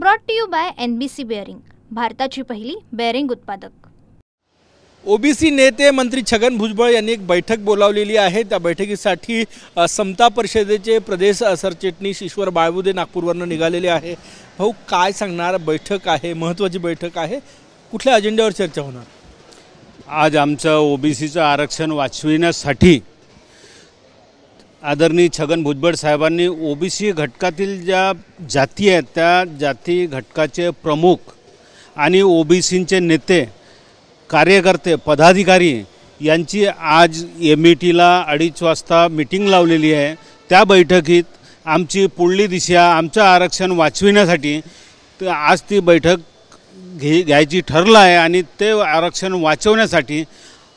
Brought to you by NBC bearing, भारताची पहिली bearing उत्पादक। ओबीसी नेते मंत्री छगन भुजबळ यांनी एक बैठक बोलावलेली आहे। त्या बैठकीसाठी समता परिषदेचे प्रदेश सरचिटणीस ईश्वर बाळबुदे नागपूरवरून निघालेले आहे। भाऊ, काय सांगणार? बैठक आहे, महत्त्वाची बैठक आहे, कुठल्या अजेंड्यावर चर्चा होणार? आज आमचं ओबीसीचं आरक्षण वाचविण्यासाठी आदरणीय छगन भुजबळ साहेबांनी ओबीसी घटकातील ज्या जाती आहेत त्या जाती घटकाचे प्रमुख आणि ओबीसींचे नेते, कार्यकर्ते, पदाधिकारी यांची आज METला 2:30 वाजता मीटिंग लावलेली आहे। त्या बैठकीत आमची पुढली दिशा, आमचं आरक्षण वाचविण्यासाठी आज ती बैठक घ्यायची ठरलं आहे आणि ते आरक्षण वाचवण्यासाठी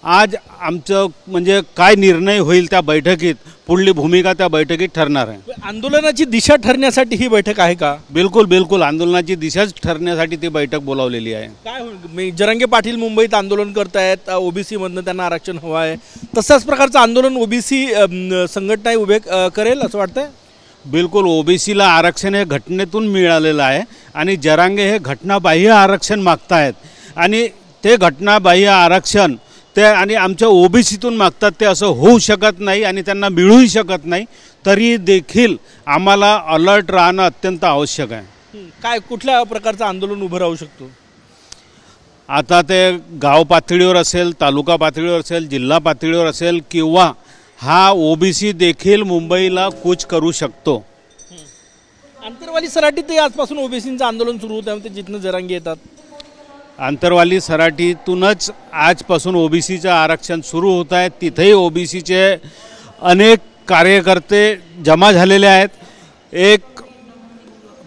आज आमचं म्हणजे काय निर्णय होईल त्या बैठकीत, पुढली भूमिका त्या बैठकीत ठरणार आहे। आंदोलनाची दिशा ठरण्यासाठी ही बैठक आहे का? बिलकुल बिलकुल, आंदोलनाची दिशाच ठरण्यासाठी ती बैठक बोलावलेली आहे। काय होईल? जरांगे पाटील मुंबईत आंदोलन करत आहेत, ओबीसी मधनं त्यांना आरक्षण हवं आहे, तसंच प्रकारचं आंदोलन ओबीसी संघटना उभे करेल असं वाटतंय? बिलकुल, ओबीसीला आरक्षण हे घटनेतून मिळालेलं आहे आणि जरांगे हे घटनाबाह्य आरक्षण मागतायत आणि ते घटनाबाह्य आरक्षण ते आणि आमच्या ओबीसीतून मागतात। ते असं होऊ शकत नाही आणि त्यांना मिळूही शकत नाही, तरी देखील आम्हाला अलर्ट राहणं अत्यंत आवश्यक आहे। काय कुठल्या प्रकारचं आंदोलन उभं राहू शकतो? आता ते गाव पातळीवर असेल, तालुका पातळीवर असेल, जिल्हा पातळीवर असेल किंवा हा ओबीसी देखील मुंबईला कूच करू शकतो। आंतरवाली सराटीतही आजपासून ओबीसींचं आंदोलन सुरू होतं, ते जिथनं जरांगे येतात। आंतरवाली सराटीतूनच आजपासून ओबीसीचं आरक्षण सुरू होत आहे। तिथेही ओबीसीचे अनेक कार्यकर्ते जमा झालेले आहेत। एक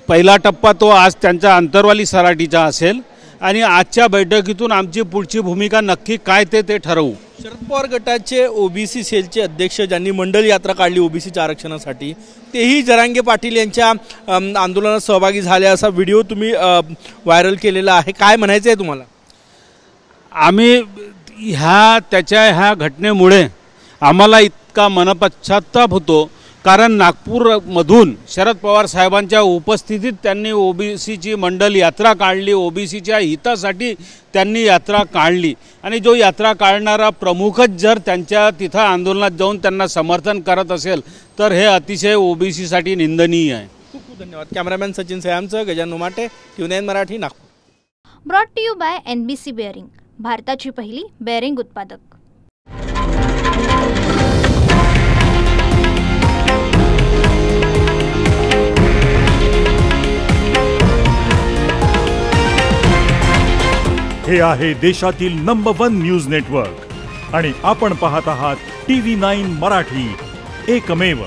पहिला टप्पा तो आज त्यांचा आंतरवाली सराटीचा असेल आणि आजच्या बैठकीतून आमची पुढची भूमिका नक्की काय ते ठरवू। शरद पवार गटाचे ओबीसी सेलचे अध्यक्ष ज्यांनी मंडल यात्रा काढली ओबीसीच्या आरक्षणासाठी, तेही जरांगे पाटील यांच्या आंदोलनात सहभागी झाले असा व्हिडिओ तुम्ही व्हायरल केलेला आहे। काय म्हणायचं आहे तुम्हाला? आम्ही ह्या घटनेमुळे आम्हाला इतका मनपश्चाताप होतो, कारण नागपूरमधून शरद पवार साहेबांच्या उपस्थितीत त्यांनी ओबीसीची मंडल यात्रा काढली, ओबीसीच्या हितासाठी त्यांनी यात्रा काढली आणि जो यात्रा काढणारा प्रमुखच जर त्यांच्या तिथं आंदोलनात जाऊन त्यांना समर्थन करत असेल तर हे अतिशय ओबीसीसाठी निंदनीय आहे। खूप खूप धन्यवाद। कॅमेरामॅन सचिन सयामचं, Gajanan Umate, TUNE Marathi, Nagpur. Brought to you by NBC bearing, भारताची पहिली बेअरिंग उत्पादक। हे आहे देशातील नंबर 1 न्यूज नेटवर्क आणि आपण पाहत आहात TV9 मराठी, एकमेव।